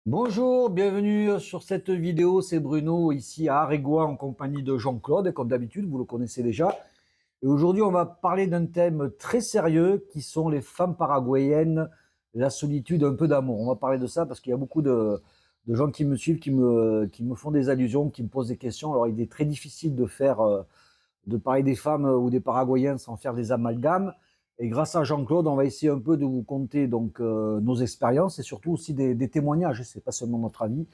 Bonjour, bienvenue sur cette vidéo, c'est Bruno ici à Areguá en compagnie de Jean-Claude, comme d'habitude, vous le connaissez déjà. Et aujourd'hui, on va parler d'un thème très sérieux qui sont les femmes paraguayennes, la solitude, un peu d'amour. On va parler de ça parce qu'il y a beaucoup de gens qui me suivent, qui me font des allusions, qui me posent des questions. Alors, il est très difficile de parler des femmes ou des Paraguayens sans faire des amalgames. Et grâce à Jean-Claude, on va essayer un peu de vous conter donc nos expériences et surtout aussi des témoignages. C'est pas seulement notre avis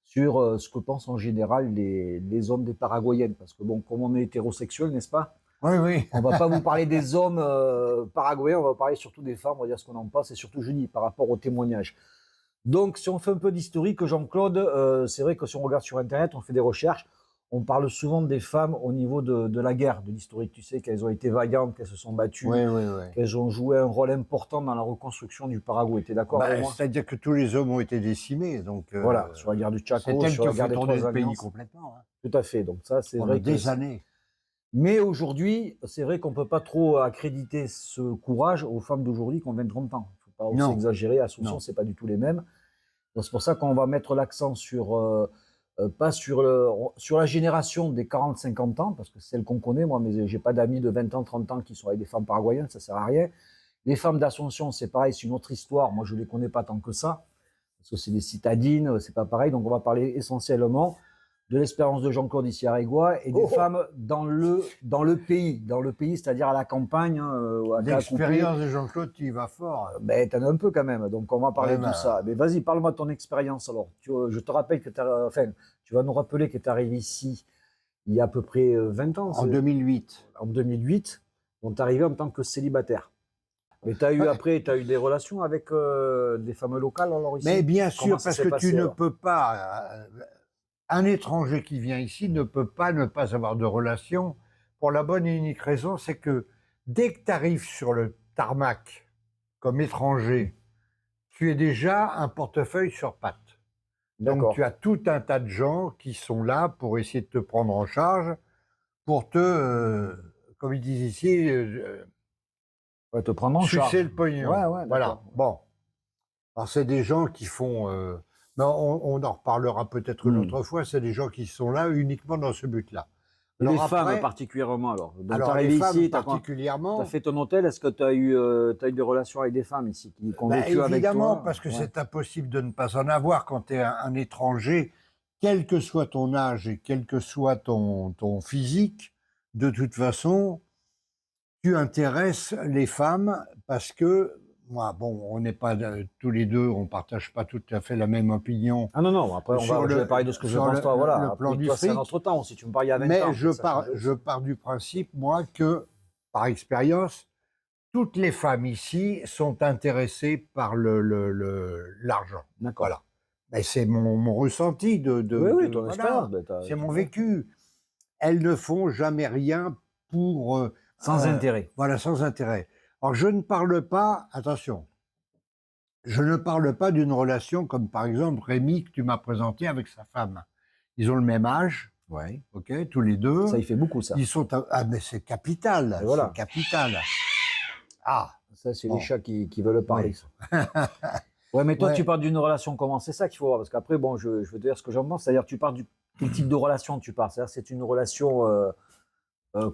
sur ce que pensent en général les hommes des Paraguayennes. Parce que bon, comme on est hétérosexuel, n'est-ce pas? Oui, oui. On va pas vous parler des hommes paraguayens, on va parler surtout des femmes, on va dire ce qu'on en pense et surtout Julie par rapport aux témoignages. Donc, si on fait un peu d'historique, Jean-Claude, c'est vrai que si on regarde sur Internet, on fait des recherches, on parle souvent des femmes au niveau de la guerre, de l'historique. Tu sais qu'elles ont été vaillantes, qu'elles se sont battues, Oui, oui, oui. qu'elles ont joué un rôle important dans la reconstruction du Paraguay. Tu es d'accord avec moi? C'est-à-dire que tous les hommes ont été décimés, donc Voilà, sur la guerre du c'est Chaco, elles sur qui la ont guerre fait des tourner Trois le pays Alliances. complètement. Tout à fait. Donc ça, c'est Pendant vrai que des années. mais aujourd'hui, c'est vrai qu'on ne peut pas trop accréditer ce courage aux femmes d'aujourd'hui qui ont 30 ans. Il ne faut pas aussi Non. exagérer. Assumption, Non. ce n'est pas du tout les mêmes. Donc, c'est pour ça qu'on va mettre l'accent sur, pas sur, sur la génération des 40-50 ans, parce que c'est celle qu'on connaît, moi, mais je n'ai pas d'amis de 20 ans, 30 ans qui sont avec des femmes paraguayennes, ça ne sert à rien. Les femmes d'Assomption, c'est pareil, c'est une autre histoire. Moi, je ne les connais pas tant que ça, parce que c'est des citadines, c'est pas pareil. Donc, on va parler essentiellement de l'expérience de Jean-Claude ici à Areguá et des femmes dans le pays, c'est-à-dire à la campagne. À L'expérience de Jean-Claude, tu y vas fort. Ben, t'en as un peu quand même, donc on va parler Ouais, de tout ça. Mais vas-y, parle-moi de ton expérience alors. Je te rappelle que tu vas nous rappeler que tu es arrivé ici il y a à peu près 20 ans. En 2008. En 2008, donc tu es arrivé en tant que célibataire. Mais tu as eu des relations avec des femmes locales alors ici? Mais bien sûr, Comment ça parce s'est que passé, tu ne alors peux pas, un étranger qui vient ici ne peut pas ne pas avoir de relation pour la bonne et unique raison, c'est que dès que tu arrives sur le tarmac comme étranger, tu es déjà un portefeuille sur pattes. Donc D'accord. tu as tout un tas de gens qui sont là pour essayer de te prendre en charge, pour te, comme ils disent ici, Ouais, te prendre en charge. sucer le pognon. Ouais, ouais, Voilà. d'accord. Bon. Alors c'est des gens qui font, mais on en reparlera peut-être une autre fois, c'est des gens qui sont là uniquement dans ce but-là. Et Alors les femmes après, particulièrement alors. Donc, alors t'es les arrivé femmes ici, tu as particulièrement, fait ton hôtel, est-ce que tu as eu des relations avec des femmes ici qui ont vécu avec évidemment, toi? parce que Ouais. c'est impossible de ne pas en avoir quand tu es un étranger, quel que soit ton âge et quel que soit ton physique, de toute façon, tu intéresses les femmes parce que, moi, bon, on n'est pas tous les deux, on partage pas tout à fait la même opinion. Ah non, non, après je vais parler de ce que je pense toi, voilà. Le plan Après, du toi, c'est un fric. autre temps. Si tu me parles il y a 20 Mais ans, je ça change je aussi. pars du principe, moi, que, par expérience, toutes les femmes ici sont intéressées par l'argent. D'accord. Voilà. Mais c'est mon ressenti Oui, ton voilà, expérience. Ben, c'est mon vécu. Elles ne font jamais rien pour... sans intérêt. Voilà, sans intérêt. Alors, je ne parle pas, attention, je ne parle pas d'une relation comme, par exemple, Rémi, que tu m'as présenté avec sa femme. Ils ont le même âge, Ouais. ok, tous les deux. Ça, il fait beaucoup, ça. Ils sont... Ah, mais c'est capital, Et voilà. c'est capital. Ah, Ça, c'est bon. les chats qui veulent parler. Ouais. Ouais, mais toi, Ouais. tu parles d'une relation comment? C'est ça qu'il faut voir. Parce qu'après, bon, je veux te dire ce que j'en pense. C'est-à-dire, tu parles quel type de relation tu parles? C'est-à-dire, c'est une relation,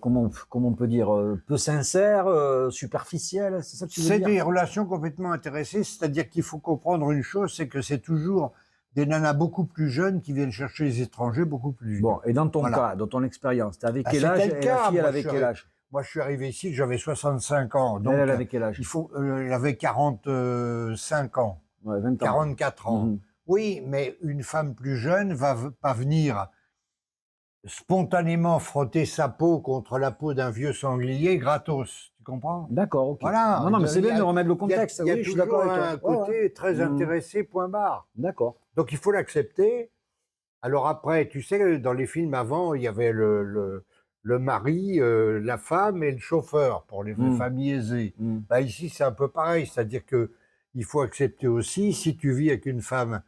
comment on peut dire, peu sincère, superficielle? C'est ça que tu veux C'est dire? des relations complètement intéressées, c'est-à-dire qu'il faut comprendre une chose, c'est que c'est toujours des nanas beaucoup plus jeunes qui viennent chercher les étrangers beaucoup plus vieux. Bon, et dans ton Voilà. cas, dans ton expérience, tu avais Bah, quel c'était âge? le Et cas. la fille, elle Moi, avait quel âge? Moi, je suis arrivé ici, j'avais 65 ans. Donc, Elle avait quel âge? elle avait 45 ans, Ouais, 20 ans. 44 ans. Mhm. Oui, mais une femme plus jeune va pas venir spontanément frotter sa peau contre la peau d'un vieux sanglier gratos. Tu comprends? D'accord, ok. Voilà. Non, non, mais c'est bien de remettre le Il y a, contexte. il y a Oui, je suis d'accord toujours avec toi. un Ouais, côté ouais. très intéressé, point barre. D'accord. Donc il faut l'accepter. Alors après, tu sais, dans les films avant, il y avait le mari, la femme et le chauffeur pour les familles aisées. Bah, ici, c'est un peu pareil, c'est-à-dire que il faut accepter aussi, si tu vis avec une femme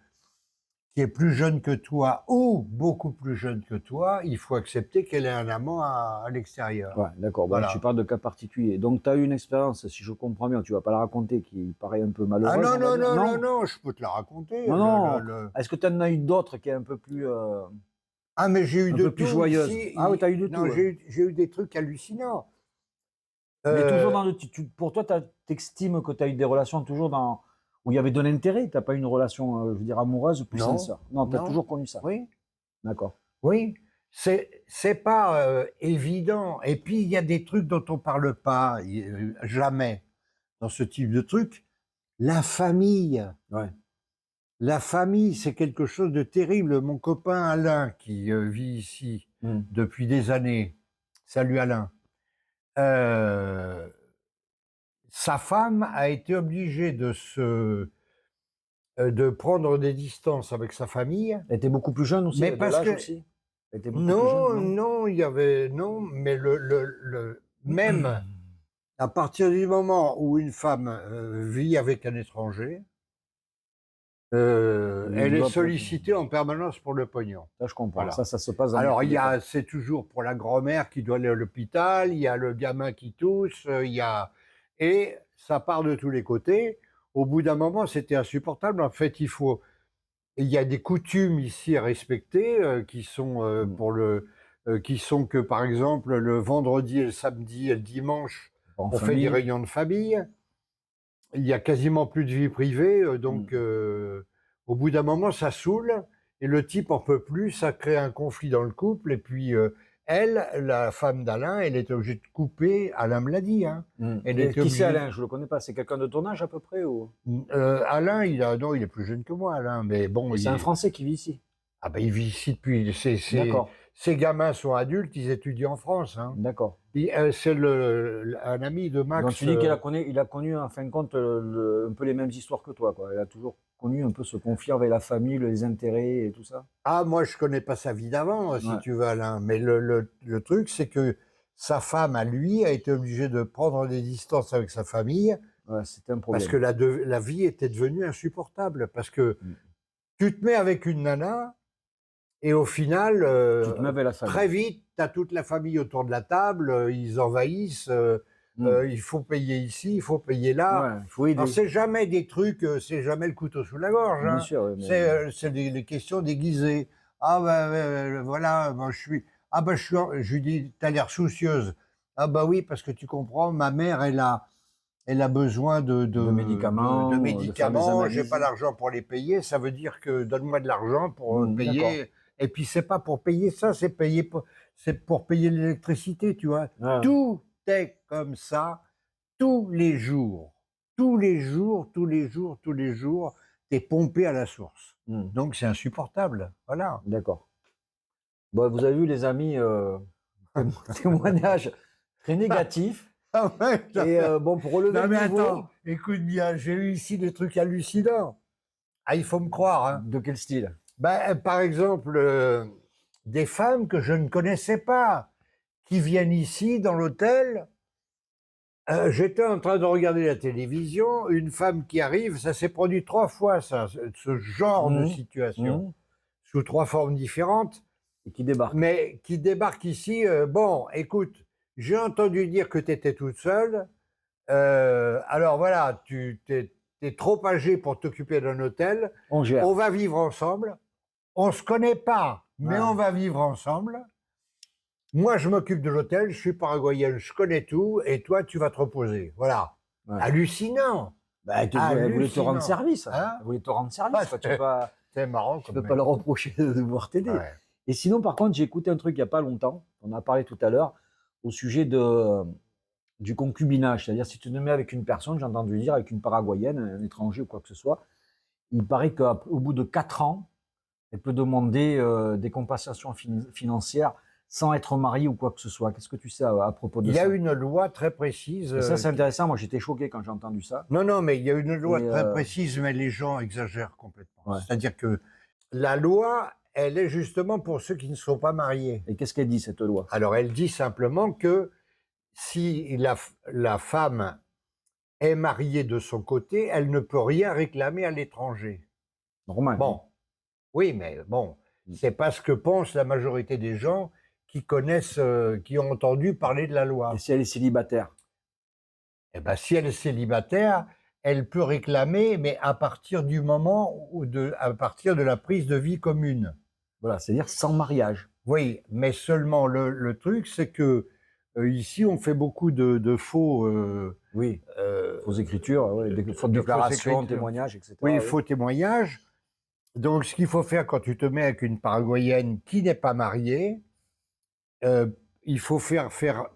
qui est plus jeune que toi ou beaucoup plus jeune que toi, il faut accepter qu'elle ait un amant à l'extérieur. Ouais, d'accord. Bon, tu Voilà. parles de cas particuliers. Donc, tu as eu une expérience, si je comprends bien, tu vas pas la raconter, qui paraît un peu Ah malheureuse, non, on va non, dire. non, non, Non? non, je peux te la raconter. Non, non. Est-ce que tu en as eu d'autres qui est Ah, mais j'ai eu un de peu plus tout joyeuses? ici. Ah oui, tu as eu de Non, tout, hein. j'ai eu des trucs hallucinants. Mais toujours Euh, dans pour toi, t'estimes que tu as eu des relations toujours où il y avait de l'intérêt. Tu n'as pas eu une relation, je veux dire, amoureuse plus non, sincère. Non, tu as non, toujours connu ça. oui, D'accord. oui. C'est pas évident. Et puis, il y a des trucs dont on parle pas, jamais, dans ce type de truc. La famille. Ouais. La famille, c'est quelque chose de terrible. Mon copain Alain, qui vit ici Hmm. depuis des années, salut Alain, euh, sa femme a été obligée de prendre des distances avec sa famille, Elle était beaucoup plus jeune aussi, mais de parce l'âge que aussi. Elle était beaucoup plus jeune, non, non? non, il y avait non, mais même à partir du moment où une femme vit avec un étranger, Il elle est doit. sollicitée en permanence pour le pognon. Ça, je comprends. Voilà. Ça se passe dans Alors, beaucoup de cas. c'est toujours pour la grand-mère qui doit aller à l'hôpital, il y a le gamin qui tousse, il y a et ça part de tous les côtés. Au bout d'un moment, c'était insupportable. En fait, il y a des coutumes ici à respecter, qui sont, Hmm. qui sont que, par exemple, le vendredi et le samedi et le dimanche, En on fait des famille. réunions de famille. Il y a quasiment plus de vie privée, donc Hmm. au bout d'un moment, ça saoule et le type en peut plus, ça crée un conflit dans le couple et puis elle, la femme d'Alain, elle était obligée de couper. Alain me l'a dit, hein. Hmm. Elle Et était qui c'est obligée. Alain? Je le connais pas. C'est quelqu'un de ton âge à peu près ou? Alain, non, il est plus jeune que moi, Alain, mais bon, Et c'est un Français qui vit ici. ah ben il vit ici depuis. D'accord. Ses gamins sont adultes, ils étudient en France, hein. D'accord. C'est un ami de Donc Max. tu dis il a connu en fin de compte un peu les mêmes histoires que toi, quoi. Il a toujours connu un peu ce conflit avec la famille, les intérêts et tout ça. Ah, moi, je connais pas sa vie d'avant, si Ouais, tu veux, Alain. Mais le truc, c'est que sa femme, à lui, a été obligée de prendre des distances avec sa famille ouais, c'était un parce problème. que la vie était devenue insupportable. Parce que Mm. tu te mets avec une nana et au final, Tu te mets avec la famille. très vite, tu as toute la famille autour de la table, ils envahissent, Mm. il faut payer ici, il faut payer là. Ouais, il faut Alors, aider. c'est jamais des trucs, c'est jamais le couteau sous la gorge, Bien hein. sûr, ouais, C'est des questions déguisées. Ah ben voilà, ben, ah ben je lui dis, t'as l'air soucieuse. Ah bah oui, parce que tu comprends, ma mère, elle a besoin de de médicaments, de faire des médicaments, j'ai pas analyses. l'argent pour les payer, ça veut dire que donne-moi de l'argent pour D'accord. payer. Et puis c'est pas pour payer ça, c'est pour payer l'électricité, tu vois. Ouais. Tout est comme ça tous les jours. Tous les jours, tous les jours, tous les jours, t'es pompé à la source. Mm. Donc c'est insupportable. Voilà. D'accord. Bon, vous avez vu les amis, témoignages très négatifs. Ah ouais, Et bon, pour relever non le mais niveau, attends, écoute bien, j'ai eu ici des trucs hallucinants. Ah, il faut me croire, hein. de quel style? Ben, par exemple, des femmes que je ne connaissais pas, qui viennent ici dans l'hôtel. J'étais en train de regarder la télévision, une femme qui arrive, ça s'est produit 3 fois ça, ce genre de Mhm. situation, Mhm. sous 3 formes différentes, Et qui débarque. mais qui débarque ici. Bon, écoute, j'ai entendu dire que tu étais toute seule. Alors voilà, tu es trop âgée pour t'occuper d'un hôtel. On On gère. va vivre ensemble. On se connaît pas, mais Ouais. on va vivre ensemble. Moi, je m'occupe de l'hôtel, je suis paraguayenne, je connais tout, et toi, tu vas te reposer. Voilà. Ouais. Hallucinant. Bah, elle voulait te rendre Hallucinant. service. Hein? Elle voulait te rendre Ah, service, quoi. Tu peux pas, c'est marrant tu comme peux pas mec. leur reprocher de devoir t'aider. Ouais. Et sinon, par contre, j'ai écouté un truc il y a pas longtemps. On a parlé tout à l'heure au sujet du concubinage. C'est-à-dire, si tu te mets avec une personne, j'ai entendu dire, avec une paraguayenne, un étranger ou quoi que ce soit, il paraît qu'au bout de 4 ans, elle peut demander des compensations financières sans être mariée ou quoi que ce soit. Qu'est-ce que tu sais à propos de Il y a ça? une loi très précise. Et ça, c'est intéressant. Moi, j'étais choqué quand j'ai entendu ça. Non, non, mais il y a une loi Et très précise, mais les gens exagèrent complètement. ouais. C'est-à-dire que la loi, elle est justement pour ceux qui ne sont pas mariés. Et qu'est-ce qu'elle dit, cette loi? Alors, elle dit simplement que si la femme est mariée de son côté, elle ne peut rien réclamer à l'étranger. Normal. Bon, Oui, mais bon, Mm. c'est pas ce que pense la majorité des gens qui connaissent, qui ont entendu parler de la Et loi. si elle est célibataire? Eh ben, si elle est célibataire, elle peut réclamer, mais à partir du moment à partir de la prise de vie commune. Voilà, c'est-à-dire sans mariage. Oui, mais seulement le truc, c'est que ici, on fait beaucoup de faux, Oui, euh, fausses écritures, ouais, fautes de fausses déclarations, écritures. témoignages, etc. Oui, Oui. faux témoignages. Donc, ce qu'il faut faire quand tu te mets avec une Paraguayenne qui n'est pas mariée, euh, il faut faire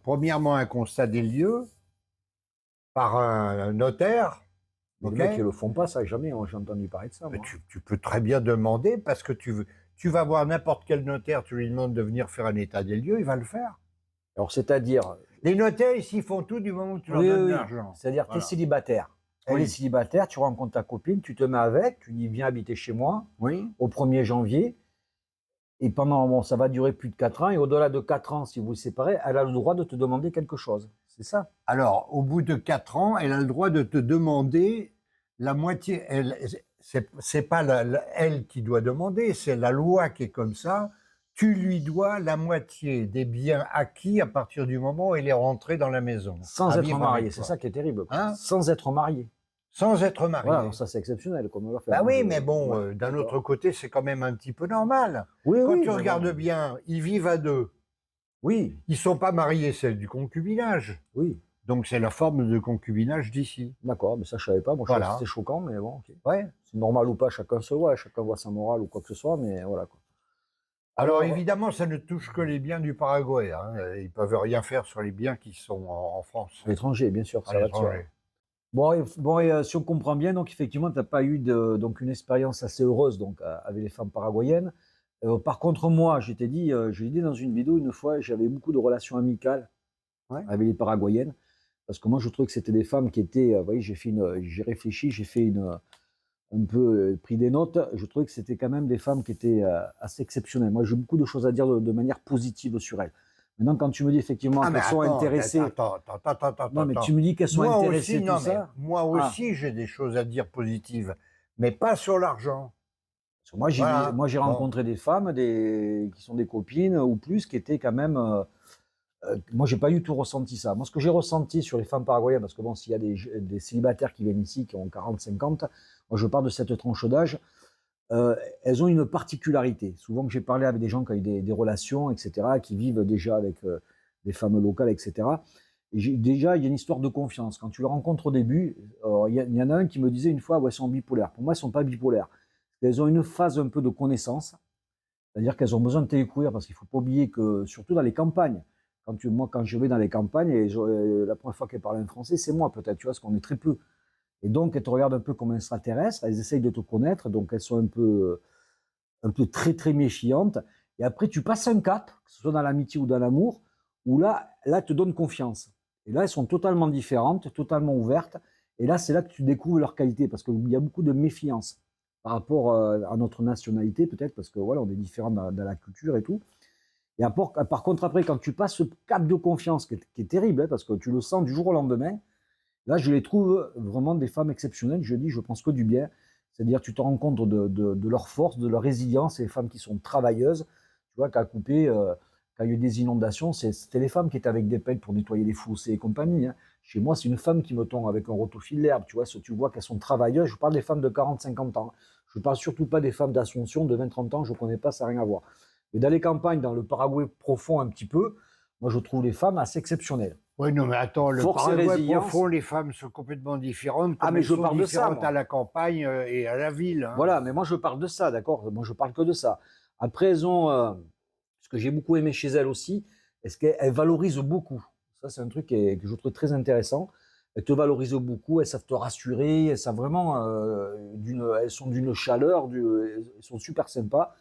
premièrement un constat des lieux par un notaire, Mais les ok? mecs, ils le font pas, ça, jamais. J'ai entendu parler de ça, Mais moi. tu peux très bien demander parce que tu vas voir n'importe quel notaire, tu lui demandes de venir faire un état des lieux, il va le faire. Alors, c'est-à-dire, Les notaires ici font tout du moment où tu leur oui, oui, donnes de oui. l'argent. C'est-à-dire, tu es Voilà. célibataire. Elle est Oui, célibataire, tu rencontres ta copine, tu te mets avec, tu dis, viens habiter chez moi oui. au 1er janvier. Et pendant, bon, ça va durer plus de 4 ans. Et au-delà de 4 ans, si vous vous séparez, elle a le droit de te demander quelque chose. C'est ça? Alors, au bout de 4 ans, elle a le droit de te demander la moitié. C'est pas elle qui doit demander, c'est la loi qui est comme ça. Tu lui dois la moitié des biens acquis à partir du moment où elle est rentrée dans la maison, Sans à être vivre marié. avec C'est toi. ça qui est terrible, quoi. Hein? Sans être marié. Sans être Voilà, alors marié. ça, c'est exceptionnel comme on va faire. Bah Moi, oui, mais bon, ouais, d'un d'accord. autre côté, c'est quand même un petit peu normal. Oui, Quand oui, tu mais regardes bon. bien, ils vivent à deux. Oui, Ils sont pas mariés, c'est du concubinage. oui. Donc c'est la forme de concubinage d'ici. D'accord, mais ça, je savais pas. Moi, je trouvais que Voilà. c'était choquant, mais bon, ok. Ouais. C'est normal ou pas, chacun voit sa morale ou quoi que ce soit, mais voilà, quoi. Alors Alors, évidemment, ça ne touche que les biens du Paraguay, hein. Ils peuvent rien faire sur les biens qui sont en France, à l'étranger, bien sûr, à ça va de soi. l'étranger. Bon, si on comprend bien, donc effectivement, tu n'as pas eu donc une expérience assez heureuse donc, avec les femmes paraguayennes. Par contre, moi, je l'ai dit dans une vidéo une fois, j'avais beaucoup de relations amicales Ouais. avec les paraguayennes, parce que moi, je trouvais que c'était des femmes qui étaient, vous voyez, j'ai réfléchi, j'ai fait un peu pris des notes. Je trouvais que c'était quand même des femmes qui étaient assez exceptionnelles. Moi, j'ai beaucoup de choses à dire de manière positive sur elles. Maintenant, quand tu me dis effectivement Ah mais qu'elles sont attends, intéressées, non, mais tu me dis qu'elles sont Moi aussi, intéressées, tout non mais ça. moi Ah, aussi j'ai des choses à dire positives, mais pas sur l'argent. parce que moi, Voilà. j'ai Bon. rencontré des femmes qui sont des copines ou plus, qui étaient quand même. Moi, j'ai pas du tout ressenti ça. Moi, ce que j'ai ressenti sur les femmes paraguayennes, parce que bon, s'il y a des célibataires qui viennent ici, qui ont 40, 50, moi, je parle de cette tranche d'âge, elles ont une particularité. Souvent que j'ai parlé avec des gens qui ont eu des relations, etc., qui vivent déjà avec des femmes locales, etc. Et déjà, il y a une histoire de confiance. Quand tu les rencontres au début, il y en a un qui me disait une fois, ouais, elles sont bipolaires. Pour moi, elles ne sont pas bipolaires. Elles ont une phase un peu de connaissance, c'est-à-dire qu'elles ont besoin de te découvrir, parce qu'il ne faut pas oublier que, surtout dans les campagnes, moi, quand je vais dans les campagnes, la première fois qu'elles parlent en français, c'est moi peut-être, tu vois, parce qu'on est très peu. Et donc, elles te regardent un peu comme un extraterrestre, elles essayent de te connaître, donc elles sont un peu très, très méfiantes. Et après, tu passes un cap, que ce soit dans l'amitié ou dans l'amour, où là, elles te donnent confiance. Et là, elles sont totalement différentes, totalement ouvertes. Et là, c'est là que tu découvres leur qualité, parce qu'il y a beaucoup de méfiance par rapport à notre nationalité, peut-être, parce que voilà, on est différents dans la culture et tout. Et par contre, après, quand tu passes ce cap de confiance, qui est terrible, hein, parce que tu le sens du jour au lendemain, là, je les trouve vraiment des femmes exceptionnelles. Je dis, je pense que du bien. C'est-à-dire, tu te rends compte de leur force, de leur résilience. C'est des femmes qui sont travailleuses. Tu vois, qu'à couper, quand il y a eu des inondations, c'était les femmes qui étaient avec des pelles pour nettoyer les fossés et compagnie. Hein. Chez moi, c'est une femme qui me tond avec un rotofil d'herbe. Tu vois, tu vois qu'elles sont travailleuses. Je parle des femmes de 40, 50 ans. Je ne parle surtout pas des femmes d'Assomption de 20, 30 ans. Je ne connais pas, ça n'a rien à voir. Mais dans les campagnes, dans le Paraguay profond un petit peu, moi, je trouve les femmes assez exceptionnelles. Oui, non, mais attends, le Force et Paraguay résilience. profond, les femmes sont complètement différentes, Ah, comme mais elles je sont parle de ça, différentes moi. à la campagne et à la ville. Hein. Voilà, mais moi je parle de ça, d'accord? Moi je parle que de ça. Après, elles ont, ce que j'ai beaucoup aimé chez elles aussi, est-ce qu'elles valorisent beaucoup. Ça, c'est un truc que je trouve très intéressant. Elles te valorisent beaucoup, elles savent te rassurer, elles savent vraiment, elles sont d'une chaleur, elles sont super sympas.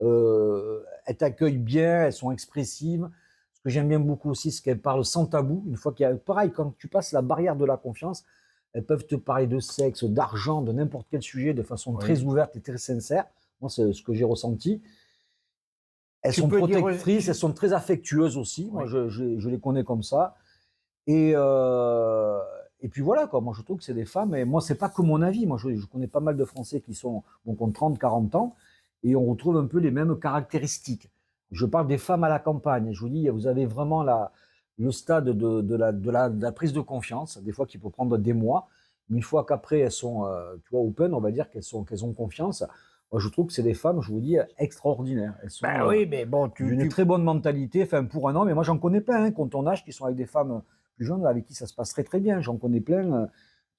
Elles t'accueillent bien, elles sont expressives. Ce que j'aime bien beaucoup aussi, c'est qu'elles parlent sans tabou. Une fois qu'il y a, pareil, quand tu passes la barrière de la confiance, elles peuvent te parler de sexe, d'argent, de n'importe quel sujet de façon très Oui. ouverte et très sincère. Moi, c'est ce que j'ai ressenti. Elles Tu sont peux dire, protectrices, elles sont très affectueuses aussi. Moi, oui. je les connais comme ça. Et puis voilà, quoi. Moi, je trouve que c'est des femmes. Et moi, c'est pas que mon avis. Moi, je connais pas mal de Français qui ont 30, 40 ans et on retrouve un peu les mêmes caractéristiques. Je parle des femmes à la campagne. Je vous dis, vous avez vraiment le stade de la prise de confiance, des fois qui peut prendre des mois, mais une fois qu'après elles sont, tu vois, open, on va dire qu'elles ont confiance. Moi, je trouve que c'est des femmes, je vous dis, extraordinaires. Elles sont Ben oui, mais bon, d'une très bonne mentalité, enfin pour un homme, et moi j'en connais plein, hein, quand on âge, qui sont avec des femmes plus jeunes, avec qui ça se passe très très bien. J'en connais plein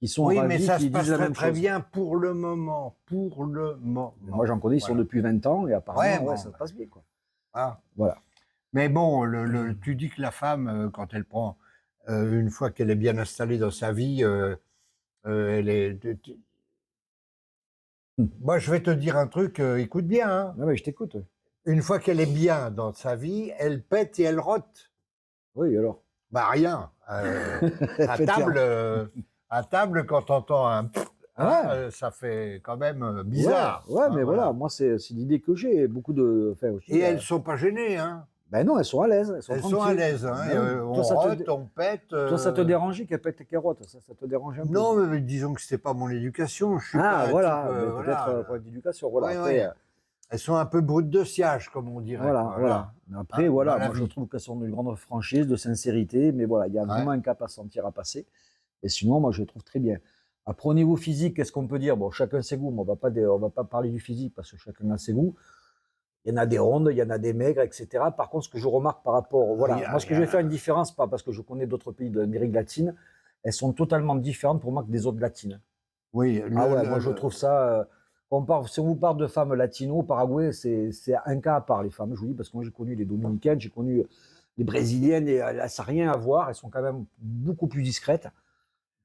qui sont oui, mais ravis, ça se qui passe disent la très, même très chose. bien pour le moment. Pour le moment. Moi j'en connais, ils sont Voilà. depuis 20 ans, et apparemment, Ouais, bon, ça se passe bien, quoi. ah. Voilà. Mais bon, tu dis que la femme, quand elle prend, une fois qu'elle est bien installée dans sa vie, elle est. Moi, je vais te dire un truc, écoute bien, hein. Ah ouais, je t'écoute. Ouais. Une fois qu'elle est bien dans sa vie, elle pète et elle rote. Oui, alors. Bah rien. À table, quand t'entends un Ouais. ça fait quand même bizarre. Ouais, Hein, mais voilà, moi c'est l'idée que j'ai. Beaucoup de. Enfin, aussi, Et elles sont pas gênées, hein. ben non, elles sont à l'aise, elles sont Elles sont à tranquilles. l'aise, hein. Ben oui. On rote, on pète. Toi, ça te dérangeait qu'elles pètent tes carottes, ça te dérange un peu. Non, mais disons que c'était pas mon éducation. Je suis Ah, pas un voilà, type, ben, peut-être voilà. problème d'éducation. Voilà, Oui, après, oui. Elles sont un peu brutes de sciage, comme on dirait. voilà, Quoi, voilà. Mais après, hein, voilà, dans la moi je vie. trouve qu'elles sont d'une grande franchise, de sincérité, mais voilà, il y a Ouais. vraiment un cap à sentir à passer. Et sinon, moi je les trouve très bien. Après, au niveau physique, qu'est-ce qu'on peut dire? Bon, chacun ses goûts, mais on va pas parler du physique parce que chacun a ses goûts. Il y en a des rondes, il y en a des maigres, etc. Par contre, ce que je remarque par rapport, voilà, moi ce que je vais faire une différence, pas parce que je connais d'autres pays de l'Amérique latine, elles sont totalement différentes pour moi que des autres latines. Oui, Ah ouais, moi je trouve ça. Si on vous parle de femmes latino, au Paraguay, c'est un cas à part, les femmes, je vous dis, parce que moi j'ai connu les Dominicaines, j'ai connu les Brésiliennes, et là ça n'a rien à voir, elles sont quand même beaucoup plus discrètes.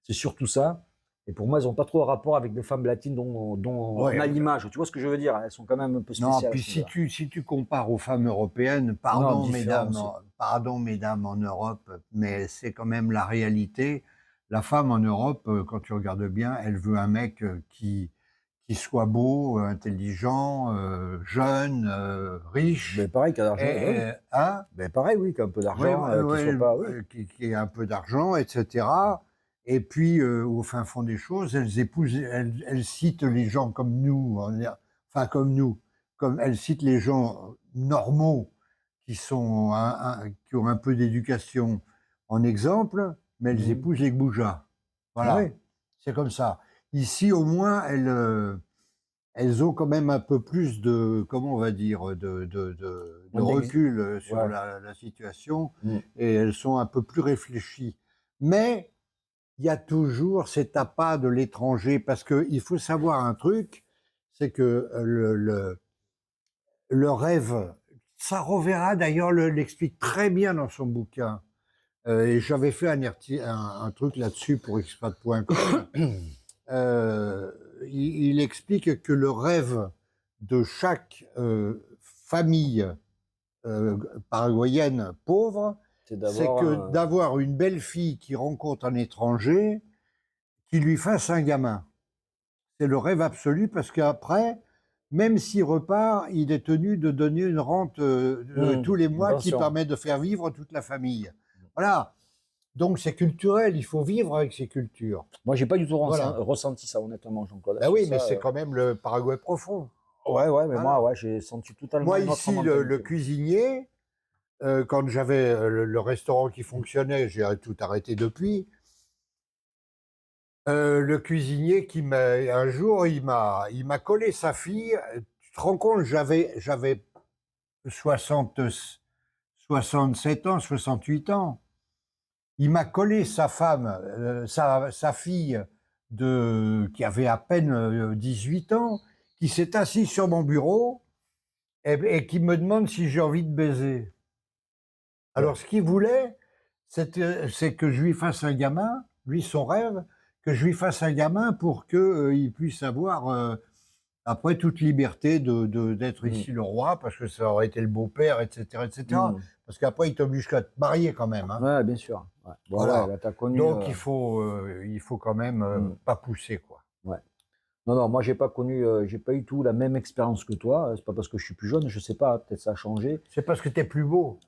C'est surtout ça. Et pour moi, elles n'ont pas trop de rapport avec les femmes latines dont on ouais. a l'image. Tu vois ce que je veux dire? Elles sont quand même un peu Non, spéciales. puis si tu compares aux femmes européennes, Non, pardon mesdames en Europe, mais c'est quand même la réalité. La femme en Europe, quand tu regardes bien, elle veut un mec qui soit beau, intelligent, jeune, Mais riche, pareil, qu'un d'argent, ben oui. hein? Ben pareil, oui, qu'un peu Ouais, d'argent, qui ouais, soit pas. Oui. qui ait un peu d'argent, etc. Et puis, au fin fond des choses, elles citent les gens comme nous, enfin comme nous, comme elles citent les gens normaux qui sont qui ont un peu d'éducation en exemple, mais elles Mhm. épousent les goujas. Ah Voilà, oui. c'est comme ça. Ici, au moins, elles ont quand même un peu plus de, comment on va dire, de recul sur Ouais. la situation, Mm. et elles sont un peu plus réfléchies. Mais il y a toujours cet appât de l'étranger, parce qu'il faut savoir un truc, c'est que le rêve, ça reverra d'ailleurs, l'explique très bien dans son bouquin. Et j'avais fait un truc là-dessus pour expat.com. Il explique que le rêve de chaque famille paraguayenne pauvre, C'est c'est d'avoir que d'avoir une belle fille qui rencontre un étranger, qui lui fasse un gamin. C'est le rêve absolu, parce qu'après, même s'il repart, il est tenu de donner une rente tous les une mois qui pension. permet de faire vivre toute la famille. Voilà. Donc c'est culturel, il faut vivre avec ses cultures. Moi, j'ai pas du tout Voilà. ressenti ça, honnêtement, Jean-Claude. Ben Sur oui, mais ça, c'est quand même le Paraguay profond. ouais, ouais, mais moi, Voilà. ouais, j'ai senti totalement Moi, une autre ici, le mentalité. cuisinier, quand j'avais le restaurant qui fonctionnait, j'ai tout arrêté depuis. Le cuisinier un jour, il m'a collé sa fille. Tu te rends compte, j'avais 60, 67 ans, 68 ans. Il m'a collé sa femme, sa fille qui avait à peine 18 ans, qui s'est assise sur mon bureau et qui me demande si j'ai envie de baiser. Alors, Ouais. ce qu'il voulait, c'est que je lui fasse un gamin, lui, son rêve, que je lui fasse un gamin pour qu'il puisse avoir, après, toute liberté d'être Mm. ici le roi, parce que ça aurait été le beau-père, etc., etc. Mm. Parce qu'après, il t'oblige qu'à te marier quand même, hein. Ouais, bien sûr. Ouais. Bon, ouais, Voilà. là, t'as connu. Donc, il faut quand même Mm. pas pousser, quoi. Ouais. Non, non, moi, j'ai pas connu, j'ai pas eu tout la même expérience que toi. C'est pas parce que je suis plus jeune, je sais pas, peut-être ça a changé. C'est parce que t'es plus beau.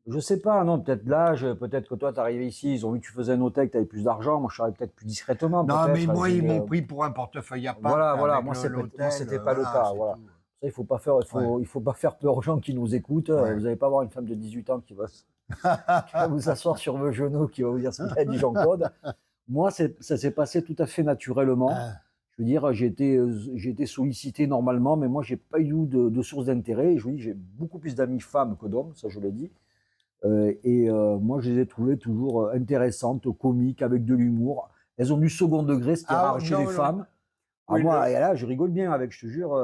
Je sais pas, non, peut-être l'âge, peut-être que toi, t'es arrivé ici, ils ont vu que tu faisais un hôtel, que t'avais plus d'argent. Moi, je suis arrivé peut-être plus discrètement, Non, mais peut-être. moi, ils m'ont pris pour un portefeuille à pape Voilà, avec moi, moi, l'hôtel, c'était pas le voilà, cas. c'est Voilà. tout. Ça, il faut pas faire peur aux gens qui nous écoutent. Ouais. Vous n'allez pas avoir une femme de 18 ans qui va, qui va vous asseoir sur vos genoux, qui va vous dire ce qu'a dit Jean-Claude. Moi, ça s'est passé tout à fait naturellement. Ah, Je veux dire, j'ai été sollicité normalement, mais moi, j'ai pas eu de source d'intérêt. Et je vous dis, j'ai beaucoup plus d'amis femmes que d'hommes, ça je l'ai dit. Moi, je les ai trouvées toujours intéressantes, comiques, avec de l'humour. Elles ont du second degré, ce qui est ah, rare chez les non, femmes. Ah, oui, moi, et là, je rigole bien avec, je te jure.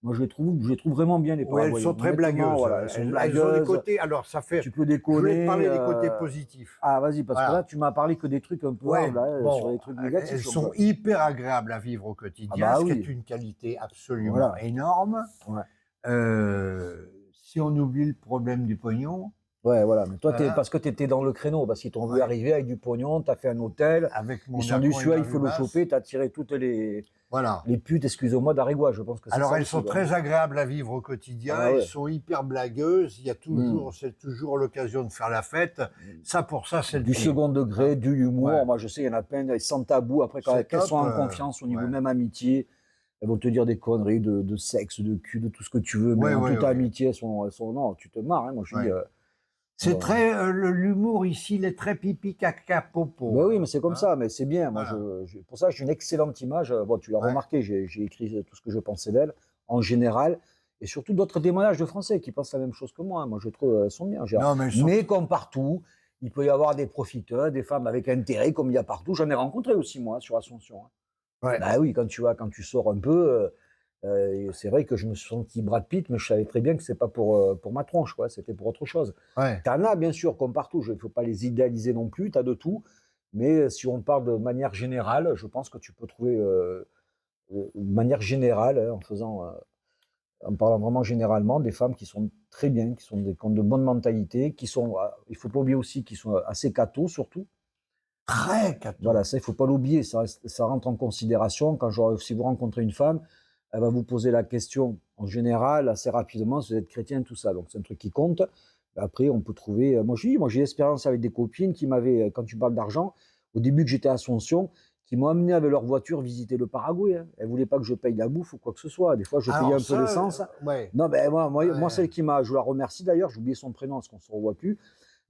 Moi, je les trouve vraiment bien, les oui, elles Paraguayens. sont très Honnêtement, blagueuses. voilà, elles sont Elles ont des blagueuses. côtés. Alors, ça fait. Tu peux Je voulais te déconner. parler des côtés positifs. Ah, vas-y, parce que là, Voilà. tu m'as parlé que des trucs un peu hard, Ouais, là, sur bon, les trucs négatifs. elles Donc, sont hyper agréables à vivre au ah, quotidien, bah ce qui est oui. une qualité absolument Voilà. énorme. Ouais. Si on oublie le problème du pognon, Ouais, voilà. Mais toi, voilà, parce que tu étais dans le créneau, parce qu'ils t'ont vu ouais, arriver avec du pognon, tu as fait un hôtel, avec ils mon sont dit, Japon et celui-là, ma il faut le Rubasse, choper, tu as tiré toutes voilà. les putes, excusez-moi, d'Arigua. Je pense que c'est Alors, ça elles aussi. sont Quoi. très agréables à vivre au quotidien, Ah elles ouais. sont hyper blagueuses, il y a Hmm. c'est toujours l'occasion de faire la fête. Ça, pour ça, c'est le Du prix. second Hein. degré, du Ouais, humour. Moi, je sais, il y en a plein, sans tabou. Après, c'est qu'elles top. sont en confiance au niveau Ouais, même amitié, elles vont te dire des conneries de sexe, de cul, de tout ce que tu veux. Mais ouais, en ouais, toute ouais, amitié, non, tu te marres. Hein. Moi, je dis, ouais. C'est euh, très l'humour ici, il est très pipi caca popo. ben oui, mais c'est comme Hein. ça, mais c'est bien. Moi, Voilà. pour ça, j'ai une excellente image. Bon, tu l'as Ouais. remarqué, j'ai écrit tout ce que je pensais d'elle, en général, et surtout d'autres témoignages de Français qui pensent la même chose que moi. Moi, je trouve elles sont bien. Non, mais elles sont. Mais comme partout, il peut y avoir des profiteurs, des femmes avec intérêt, comme il y a partout. J'en ai rencontré aussi, moi, sur Ascension. Hein. Ouais. Bah oui, quand tu sors un peu, c'est vrai que je me suis senti Brad Pitt, mais je savais très bien que c'est pas pour ma tronche, quoi. C'était pour autre chose. Ouais. T'en as, bien sûr, comme partout. Il ne faut pas les idéaliser non plus. T'as de tout. Mais si on parle de manière générale, je pense que tu peux trouver, de manière générale, hein, en parlant vraiment généralement, des femmes qui sont très bien, qui ont de bonnes mentalités, il faut pas oublier aussi, qui sont assez cathos, surtout. Très cato. Voilà, ça, il ne faut pas l'oublier, ça rentre en considération. Si vous rencontrez une femme, elle va vous poser la question, en général, assez rapidement, si vous êtes chrétien, tout ça. Donc, c'est un truc qui compte. Après, on peut trouver. Moi, j'ai l'expérience avec des copines qui m'avaient, quand tu parles d'argent, au début que j'étais à Ascension, qui m'ont amené avec leur voiture visiter le Paraguay. Hein. Elles ne voulaient pas que je paye la bouffe ou quoi que ce soit. Des fois, je payais Alors un peu ça, l'essence. ouais. Non, ben, moi, Ouais. celle qui m'a. Je la remercie d'ailleurs, j'ai oublié son prénom parce qu'on ne se revoit plus.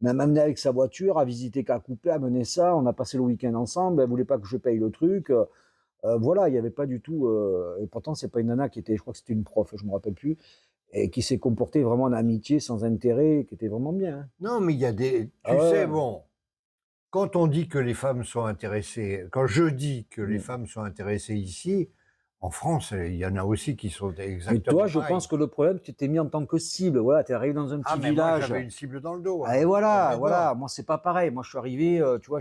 Mais elle m'a amené avec sa voiture à visiter Cacoupé, à mener ça. On a passé le week-end ensemble. Elle ne voulait pas que je paye le truc. Voilà, il n'y avait pas du tout. Et pourtant, c'est pas une nana qui était, je crois que c'était une prof, je ne me rappelle plus, et qui s'est comportée vraiment en amitié, sans intérêt, qui était vraiment bien. Hein. Non, mais il y a des. Ah Tu sais, ouais, bon, quand on dit que les femmes sont intéressées, quand je dis que les ouais. femmes sont intéressées ici, en France, il y en a aussi qui sont Mais exactement toi, je pareils. pense que le problème, tu t'es mis en tant que cible. Voilà, tu es arrivé dans un Ah, petit mais moi, village. j'avais une cible dans le dos. Ah, et Hein. On voilà, est voilà. dedans. Moi, c'est pas pareil. Moi, je suis arrivé, tu vois,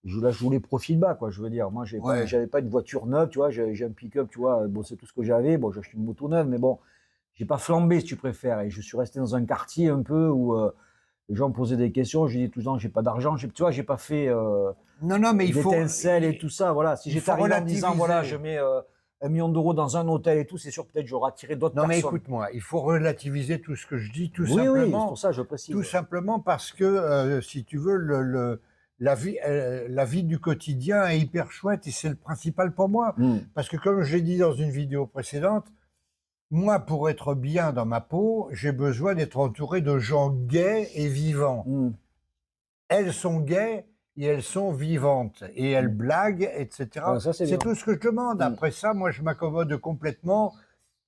là, je voulais profil bas, quoi. Je veux dire, moi, Ouais. j'avais pas une voiture neuve, tu vois. J'ai un pick-up, tu vois. Bon, c'est tout ce que j'avais. Bon, j'ai acheté une moto neuve, mais bon, j'ai pas flambé, si tu préfères. Et je suis resté dans un quartier un peu où les gens me posaient des questions. J'ai dit tout le temps, j'ai pas d'argent. Tu vois, j'ai pas fait Non, non, mais d'étincelles et tout ça. Voilà. Si il j'étais faut arrivé en disant, voilà, relativiser. je mets 1 million d'euros dans un hôtel et tout, c'est sûr, peut-être j'aurais attiré d'autres Non, mais personnes. écoute-moi, il faut relativiser tout ce que je dis, Oui, oui, c'est pour ça que je tout précise. simplement parce que, si tu veux, la vie du quotidien est hyper chouette et c'est le principal pour moi. Hmm. Parce que comme je l'ai dit dans une vidéo précédente, moi, pour être bien dans ma peau, j'ai besoin d'être entouré de gens gays et vivants. Hmm. Elles sont gays et elles sont vivantes et elles Hmm. blaguent, etc. Ouais, ça, c'est C'est bien. tout ce que je demande. Hmm. Après ça, moi, je m'accommode complètement.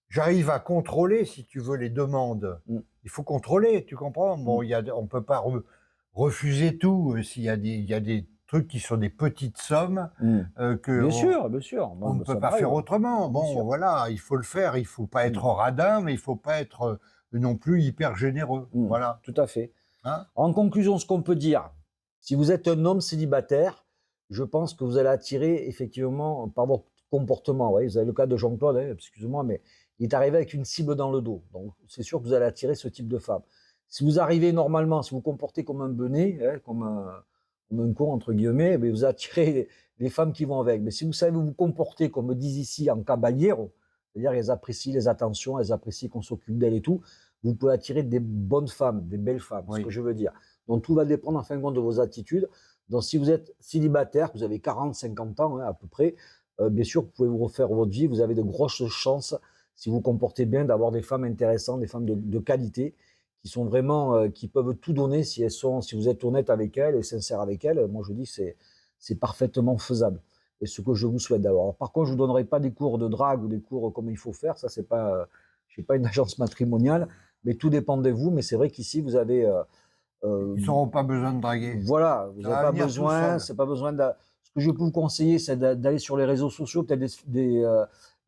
J'arrive à contrôler, si tu veux, les demandes. Hmm. Il faut contrôler, tu comprends? Bon, Hmm. on ne peut pas refuser tout s'il il y a des trucs qui sont des petites sommes Hmm. que Bien sûr. Moi, on ne peut ça pas m'arrive. faire autrement. Bien Bon, sûr. voilà, il faut le faire. Il faut pas être Hmm. radin, mais il faut pas être non plus hyper généreux. Hmm. Voilà. Tout à fait. Hein? En conclusion, ce qu'on peut dire, si vous êtes un homme célibataire, je pense que vous allez attirer effectivement par votre comportement. Ouais, vous avez le cas de Jean-Claude, hein, excusez-moi, mais il est arrivé avec une cible dans le dos. Donc, c'est sûr que vous allez attirer ce type de femme. Si vous arrivez normalement, si vous vous comportez comme un benet, hein, comme un con, entre guillemets, mais vous attirez les femmes qui vont avec. Mais si vous savez vous comporter, comme disent ici, en caballero, c'est-à-dire qu'elles apprécient les attentions, elles apprécient qu'on s'occupe d'elles et tout, vous pouvez attirer des bonnes femmes, des belles femmes, ce Oui. que je veux dire. Donc tout va dépendre en fin de compte de vos attitudes. Donc si vous êtes célibataire, que vous avez 40, 50 ans hein, à peu près, bien sûr, vous pouvez vous refaire votre vie, vous avez de grosses chances, si vous vous comportez bien, d'avoir des femmes intéressantes, des femmes de qualité, qui sont vraiment, qui peuvent tout donner si si vous êtes honnête avec elles et sincère avec elles. Moi, je dis que c'est parfaitement faisable. Et ce que je vous souhaite d'avoir. Alors, par contre, je vous donnerai pas des cours de drague ou des cours comme il faut faire. Ça, c'est pas, je suis pas une agence matrimoniale, mais tout dépend de vous. Mais c'est vrai qu'ici, vous avez, Ils n'auront pas besoin de draguer. voilà, vous Ça n'avez va pas venir tout besoin, seul. c'est pas besoin de. Ce que je peux vous conseiller, c'est d'aller sur les réseaux sociaux, peut-être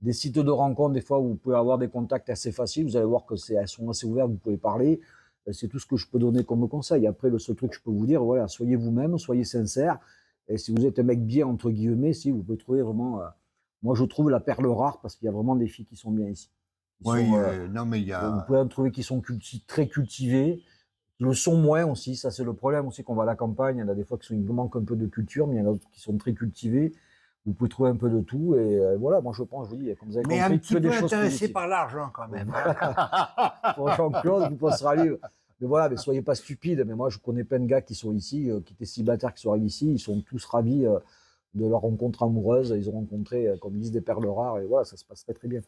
des sites de rencontres, des fois où vous pouvez avoir des contacts assez faciles. Vous allez voir que elles sont assez ouvertes, vous pouvez parler. C'est tout ce que je peux donner comme conseil. Après, le seul truc que je peux vous dire, voilà, soyez vous-même, soyez sincère. Et si vous êtes un mec bien, entre guillemets, si vous pouvez trouver vraiment. Moi, je trouve la perle rare parce qu'il y a vraiment des filles qui sont bien ici. Oui, non, mais il y Vous a. pouvez en trouver qui sont très cultivées, qui le sont moins aussi. Ça, c'est le problème aussi qu'on va à la campagne. Il y en a des fois qui manquent un peu de culture, mais il y en a d'autres qui sont très cultivés. Vous pouvez trouver un peu de tout. Et voilà, moi, je pense, je vous dis, comme vous avez Mais un compris, petit que des peu choses intéressé positives. par l'argent quand même. Voilà. Pour Jean-Claude, vous passez ravi. Mais voilà, mais soyez pas stupides. Mais moi, je connais plein de gars qui sont ici, qui étaient célibataires, qui sont arrivés ici. Ils sont tous ravis de leur rencontre amoureuse. Ils ont rencontré, comme ils disent, des perles rares. Et voilà, ça se passe très, très bien.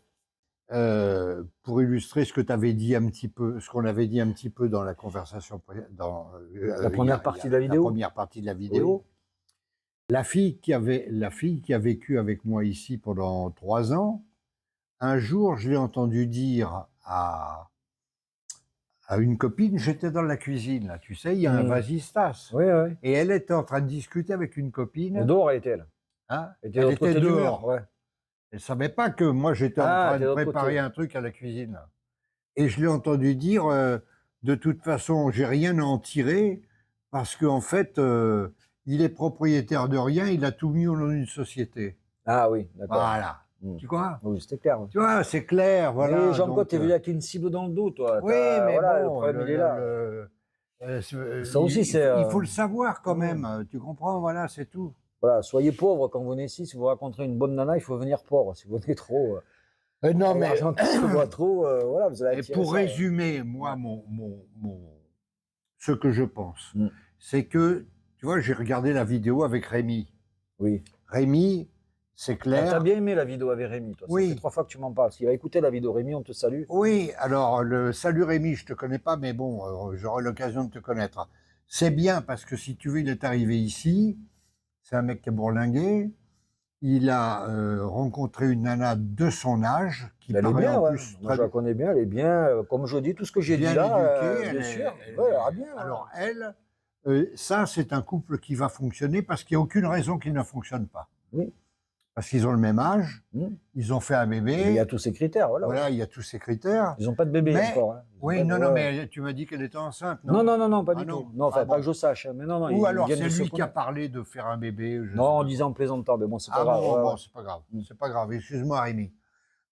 Pour illustrer ce que tu avais dit un petit peu, ce qu'on avait dit un petit peu dans la conversation, dans La première partie de la la vidéo. première partie de la vidéo, la fille qui a vécu avec moi ici pendant 3 ans, un jour, je l'ai entendu dire à une copine, j'étais dans la cuisine, là, tu sais, il y a un vasistas. Oui, oui. Et elle était en train de discuter avec une Et copine. dehors, elle était, elle. Hein, Elle était de elle l'autre était côté du dehors. mur, ouais. Elle ne savait pas que moi, j'étais en Ah, elle train était de de l'autre préparer côté. un truc à la cuisine. Là. Et je l'ai entendu dire, de toute façon, j'ai rien à en tirer, parce qu'en fait, il est propriétaire de rien, il a tout mis au nom d'une société. Ah oui, d'accord. Voilà. Tu vois? Oui, c'était clair. Ouais. Tu vois, c'est clair, Mais voilà. Jean-Claude, Donc, t'es venu avec une cible dans le dos, toi. oui, mais Voilà, le bon, problème, il est là. Ça aussi, c'est. il faut le savoir quand Mmh. même, tu comprends? Voilà, c'est tout. Voilà, soyez pauvre quand vous venez ici. Si vous rencontrez une bonne nana, il faut venir pauvre. Si vous venez trop, Non, mais l'argent qui se voit trop, voilà, vous allez et attirer pour ça. résumer, moi, ce que je pense, Mm. c'est que, tu vois, j'ai regardé la vidéo avec Rémi. Oui. Rémi, c'est Ah, t'as clair. bien aimé la vidéo avec Rémi, toi. Ça Oui. fait 3 fois que tu m'en parles. S'il va écouter la vidéo Rémi, on te salue. Oui, alors, salut Rémi, je te connais pas, mais bon, j'aurai l'occasion de te connaître. C'est bien parce que si tu veux, il est arrivé ici, c'est un mec qui est bourlingué, il a rencontré une nana de son âge, qui Elle est paraît bien, en ouais. plus Moi, je la connais bien. Elle est bien. Comme je dis, tout ce que j'ai dit bien là, éduquée. bien sûr. Ouais, elle ira bien. Alors, Voilà. elle, ça, c'est un couple qui va fonctionner parce qu'il n'y a aucune raison qu'il ne fonctionne pas. Oui. Parce qu'ils ont le même âge, Mm. ils ont fait un Mais il y bébé, a tous ces critères, voilà. voilà, il y a tous ces critères. Ils n'ont pas de bébé Mais, encore. Hein. oui, Pas de- non, non, ouais. mais tu m'as dit qu'elle était enceinte, non? Non, non, non, non, pas Ah du non. tout. Non, enfin, Ah pas bon. que je sache. Mais non, non, Ou ils alors viennent c'est de se lui qui a connaître. parlé de faire un bébé. Je sais Non, en pas disant plaisantant, mais bon, c'est pas Ah grave. bon, Ouais, bon, ouais. c'est pas grave. C'est pas grave, excuse-moi Rémi.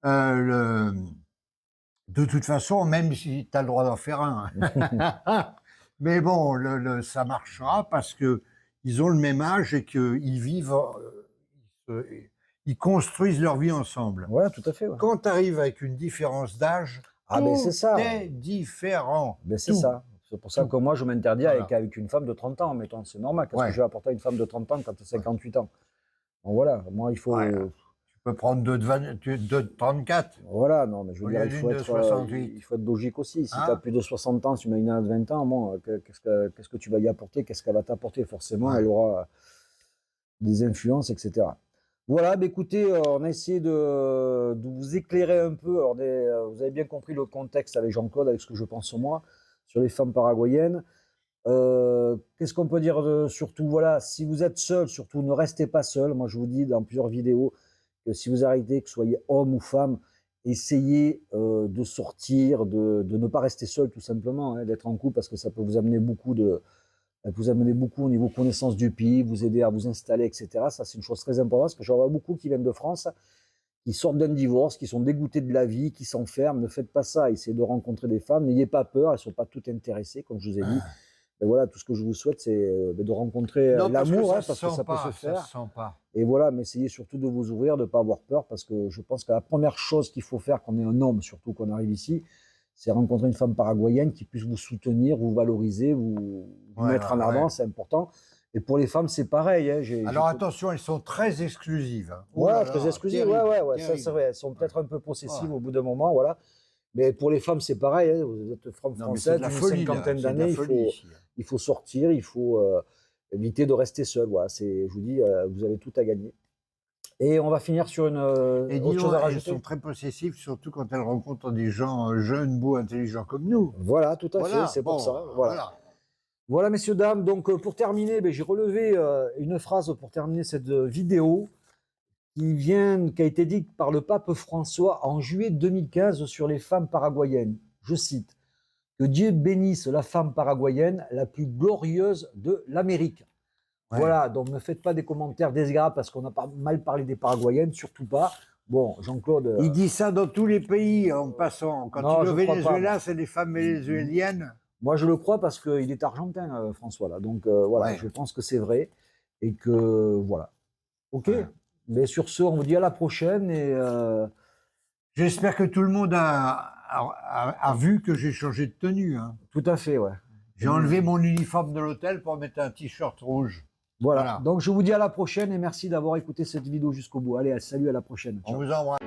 Euh, de toute façon, même si tu as le droit d'en faire un. Mais bon, ça marchera parce que ils ont le même âge et qu'ils vivent, euh, ils construisent leur vie ensemble. Ouais, tout à fait. Ouais. Quand tu arrives avec une différence d'âge, Ah, ben c'est tout ça. est différent. Ben c'est Tout. ça. C'est pour ça Tout. que moi, je m'interdis Voilà. avec une femme de 30 ans, mettons. C'est normal. Qu'est-ce que Ouais. je vais apporter à une femme de 30 ans quand tu as 58 ans? Bon, voilà, moi, il faut. Ouais. Tu peux prendre deux de 34. Voilà, non, mais je Au veux dire, lieu d'une de 68. il faut être logique aussi. Si Hein? tu as plus de 60 ans, si tu mets une nana de 20 ans, bon, qu'est-ce que tu vas y apporter? Qu'est-ce qu'elle va t'apporter? Forcément, Ouais. elle aura des influences, etc. Voilà, bah écoutez, on a essayé de vous éclairer un peu. Alors, vous avez bien compris le contexte avec Jean-Claude, avec ce que je pense moi, sur les femmes paraguayennes. Qu'est-ce qu'on peut dire surtout, voilà, si vous êtes seul, surtout ne restez pas seul. Moi, je vous dis dans plusieurs vidéos que si vous arrêtez, que ce soyez homme ou femme, essayez de sortir, de ne pas rester seul tout simplement, hein, d'être en couple parce que ça peut vous amener beaucoup au niveau connaissance du pays, vous aider à vous installer, etc. Ça, c'est une chose très importante parce que j'en vois beaucoup qui viennent de France, qui sortent d'un divorce, qui sont dégoûtés de la vie, qui s'enferment. Ne faites pas ça. Essayez de rencontrer des femmes. N'ayez pas peur. Elles ne sont pas toutes intéressées, comme je vous ai dit. Et voilà, tout ce que je vous souhaite, c'est de rencontrer l'amour, parce que ça peut se faire. Ça se sent pas. Et voilà, mais essayez surtout de vous ouvrir, de ne pas avoir peur, parce que je pense que la première chose qu'il faut faire quand on est un homme, surtout qu'on arrive ici, c'est rencontrer une femme paraguayenne qui puisse vous soutenir, vous valoriser, vous mettre en avant, c'est important. Et pour les femmes, c'est pareil. Hein, Alors attention, elles sont très exclusives. Hein. Oh ouais, là très là, exclusives. terrible, Ouais, ça terrible. c'est vrai. Elles sont peut-être un peu possessives Ouais. au bout d'un moment, voilà. Mais pour les femmes, c'est pareil. Hein, vous êtes femme Non, mais c'est française de la d'une folie, là. cinquantaine C'est de la d'années, folie ici. il faut sortir, il faut éviter de rester seul. Voilà, je vous dis, vous avez tout à gagner. Et on va finir sur une Et autre disons, chose à elles rajouter. sont très possessives, surtout quand elles rencontrent des gens jeunes, beaux, intelligents comme nous. Voilà, tout à Voilà, fait, c'est pour bon, ça. Voilà. voilà. Voilà, messieurs, dames. Donc, pour terminer, ben, j'ai relevé une phrase pour terminer cette vidéo qui a été dite par le pape François en juillet 2015 sur les femmes paraguayennes. Je cite, que Dieu bénisse la femme paraguayenne la plus glorieuse de l'Amérique. Ouais. Voilà, donc ne faites pas des commentaires désagréables parce qu'on a pas mal parlé des paraguayennes, surtout pas. Bon, Jean-Claude. Il dit ça dans tous les pays en passant. Quand Non, il est au je crois pas, Venezuela, moi. c'est les femmes vénézuéliennes. Moi, je le crois parce qu'il est argentin, François, là. Donc, voilà, Ouais. je pense que c'est vrai. Et que, voilà. OK. Ouais. Mais sur ce, on vous dit à la prochaine. Et J'espère que tout le monde a vu que j'ai changé de tenue. Hein. tout à fait, ouais. J'ai enlevé mon uniforme de l'hôtel pour mettre un t-shirt rouge. Voilà. Voilà. Donc, je vous dis à la prochaine et merci d'avoir écouté cette vidéo jusqu'au bout. Allez, salut, à la prochaine. On Ciao. vous embrasse.